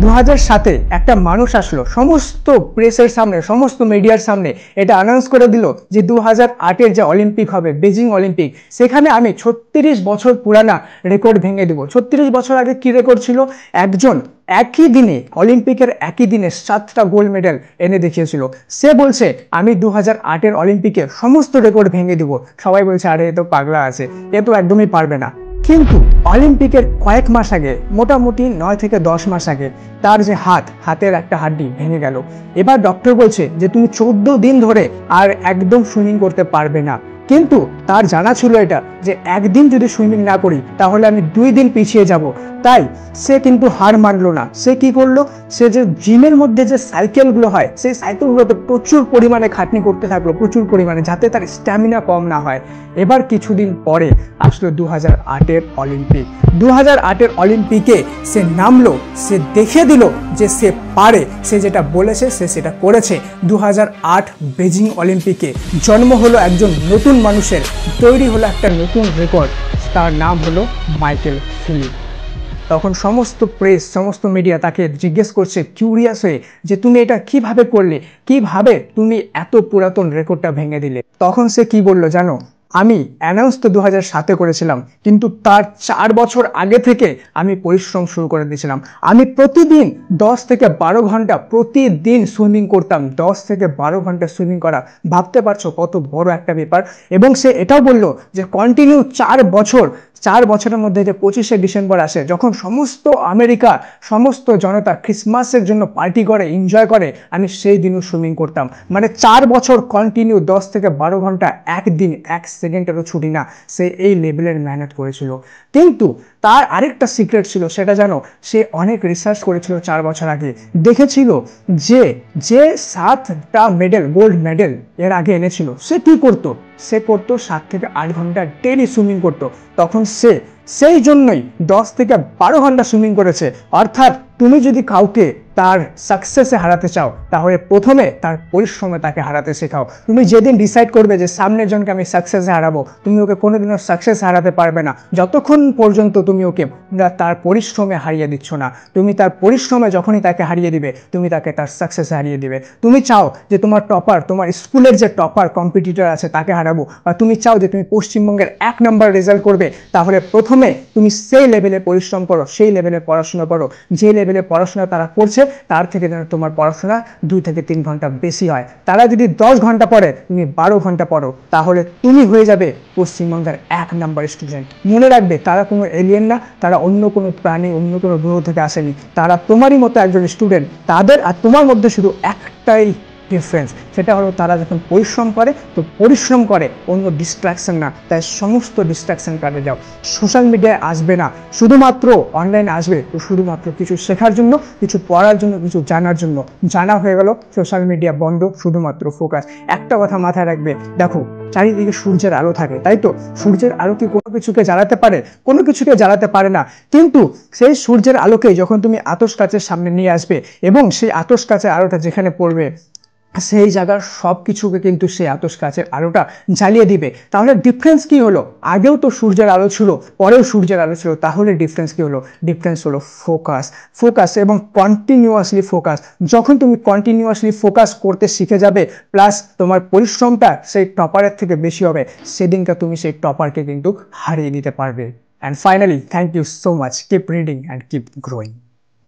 2007-এ একটা মানুষ আসলো সমস্ত প্রেসের সামনে, সমস্ত মিডিয়ার সামনে এটা অ্যানাউন্স করে দিল যে 2008-এর যে অলিম্পিক হবে, বেজিং অলিম্পিক, সেখানে আমি 36 বছর পুরানা রেকর্ড ভেঙে দেবো। 36 বছর আগে কি রেকর্ড ছিল? একজন একই দিনে, অলিম্পিকের একই দিনে 7টা গোল্ড মেডেল এনে দেখিয়েছিল। সে বলছে আমি 2008-এর অলিম্পিকে সমস্ত রেকর্ড ভেঙে দেবো। সবাই বলছে আরে এ তো পাগলা আছে, এ তো একদমই পারবে না। কিন্তু অলিম্পিকের কয়েক মাস আগে, মোটামুটি 9 থেকে 10 মাস আগে, তার যে হাতের একটা হাড্ডি ভেঙে গেল। এবার ডক্টর বলছে যে তুমি 14 দিন ধরে আর একদম সুইমিং করতে পারবে না। কিন্তু তার জানা ছিল এটা যে একদিন যদি সুইমিং না করি তাহলে আমি 2 দিন পিছিয়ে যাব। তাই সে কিন্তু হার মানলো না। সে কি করলো? সে যে জিমের মধ্যে যে সাইকেলগুলো হয়, সেই সাইকেলগুলোতে প্রচুর পরিমাণে খাটনি করতে থাকলো, প্রচুর পরিমাণে, যাতে তার স্ট্যামিনা কম না হয়। এবার কিছুদিন পরে আসলো 2008-এর অলিম্পিক। 2008-এর অলিম্পিকে সে নামলো, সে দেখিয়ে দিল যে সে পারে। সে যেটা বলেছে সে সেটা করেছে। 2008 বেজিং অলিম্পিকে জন্ম হলো একজন নতুন মানুষের, তৈরি হলো একটা নতুন রেকর্ড। তার নাম হলো মাইকেল ফিলিপ। তখন সমস্ত প্রেস, সমস্ত মিডিয়া তাকে জিজ্ঞেস করছে কিউরিয়াস হয়ে যে তুমি এটা কিভাবে করলে, কিভাবে তুমি এত পুরাতন রেকর্ডটা ভেঙে দিলে। তখন সে কি বলল জানো? আমি অ্যানাউন্স তো 2007-এ করেছিলাম, কিন্তু তার 4 বছর আগে থেকে আমি পরিশ্রম শুরু করে দিয়েছিলাম। আমি প্রতিদিন 10 থেকে 12 ঘন্টা প্রতিদিন সুইমিং করতাম। 10 থেকে 12 ঘন্টা সুইমিং করা, ভাবতে পারছো কত বড় একটা ব্যাপার। এবং সে এটাও বললো যে কন্টিনিউ 4 বছরের মধ্যে যে 25শে ডিসেম্বর আসে, যখন সমস্ত আমেরিকা, সমস্ত জনতা ক্রিসমাসের জন্য পার্টি করে, এনজয় করে, আমি সেই দিনও সুইমিং করতাম। মানে 4 বছর কন্টিনিউ 10 থেকে 12 ঘন্টা, একদিন 1 সেকেন্ডেরও ছুটি না, সে এই লেভেলের মেহনত করেছিল। কিন্তু তার আরেকটা সিক্রেট ছিল, সেটা জানো? সে অনেক রিসার্চ করেছিল 4 বছর আগে। দেখেছিল যে 7টা মেডেল, গোল্ড মেডেল এর আগে এনেছিল, সে কি করতো? সে করতো 7 থেকে 8 ঘন্টা ডেইলি সুইমিং করতো। তখন সেই জন্যই 10 থেকে 12 ঘন্টা সুইমিং করেছে। অর্থাৎ তুমি যদি কাউকে তার সাকসেসে হারাতে চাও, তাহলে প্রথমে তার পরিশ্রমে তাকে হারাতে শেখাও। তুমি যেদিন ডিসাইড করবে যে সামনের জনকে আমি সাকসেসে হারাবো, তুমি ওকে কোনোদিনও সাকসেস হারাতে পারবে না যতক্ষণ পর্যন্ত তুমি ওকে তার পরিশ্রমে হারিয়ে দিচ্ছ না। তুমি তার পরিশ্রমে যখনই তাকে হারিয়ে দিবে, তুমি তাকে তার সাকসেসে হারিয়ে দিবে। তুমি চাও যে তোমার টপার, তোমার স্কুলের যে টপার কম্পিটিটর আছে তাকে হারাবো, বা তুমি চাও যে তুমি পশ্চিমবঙ্গের 1 নম্বর রেজাল্ট করবে, তাহলে প্রথমে তুমি সেই লেভেলে পরিশ্রম করো, সেই লেভেলে পড়াশোনা করো, যে লেভেলে পড়াশোনা তারা করছে তার থেকে যেন তোমার পড়াশোনা 2 থেকে 3 ঘন্টা বেশি হয়। তারা যদি 10 ঘন্টা পড়ে, তুমি 12 ঘন্টা পড়ো, তাহলে তুমি হয়ে যাবে পশ্চিমবঙ্গের 1 নম্বর স্টুডেন্ট। মনে রাখবে, তারা কোনো এলিয়েন না, তারা অন্য কোনো প্রাণী, অন্য কোনো গ্রহ থেকে আসেনি, তারা তোমারই মতো একজন স্টুডেন্ট। তাদের আর তোমার মধ্যে শুধু একটাই ডিফারেন্স, সেটা হলো তারা যখন পরিশ্রম করে, তো পরিশ্রম করে অন্য ডিস্ট্রাকশন না। তাই সমস্ত ডিস্ট্রাকশন কাটে যাও। সোশ্যাল মিডিয়ায় আসবে না, শুধুমাত্র অনলাইনে আসবে তো শুধুমাত্র কিছু শেখার জন্য, কিছু পড়ার জন্য, কিছু জানার জন্য। জানা হয়ে গেল, সোশ্যাল মিডিয়া বন্ধ, শুধুমাত্র ফোকাস। একটা কথা মাথায় রাখবে, দেখো চারিদিকে সূর্যের আলো থাকে, তাই তো? সূর্যের আলো কি কোনো কিছুকে জ্বালাতে পারে? কোনো কিছুকে জ্বালাতে পারে না। কিন্তু সেই সূর্যের আলোকে যখন তুমি আতশ কাচের সামনে নিয়ে আসবে, এবং সেই আতশ কাচের আলোটা যেখানে পড়বে, সেই জায়গার সব কিছুকে কিন্তু সেই আতশ কাচের আলোটা জ্বালিয়ে দিবে। তাহলে ডিফারেন্স কি হলো? আগেও তো সূর্যের আলো ছিল, পরেও সূর্যের আলো ছিল, তাহলে ডিফারেন্স কি হলো? ডিফারেন্স হলো ফোকাস এবং কন্টিনিউয়াসলি ফোকাস। যখন তুমি কন্টিনিউয়াসলি ফোকাস করতে শিখে যাবে, প্লাস তোমার পরিশ্রমটা সেই টপারের থেকে বেশি হবে, সেদিনটা তুমি সেই টপারকে কিন্তু হারিয়ে দিতে পারবে। And finally, thank you so much. Keep reading and keep growing.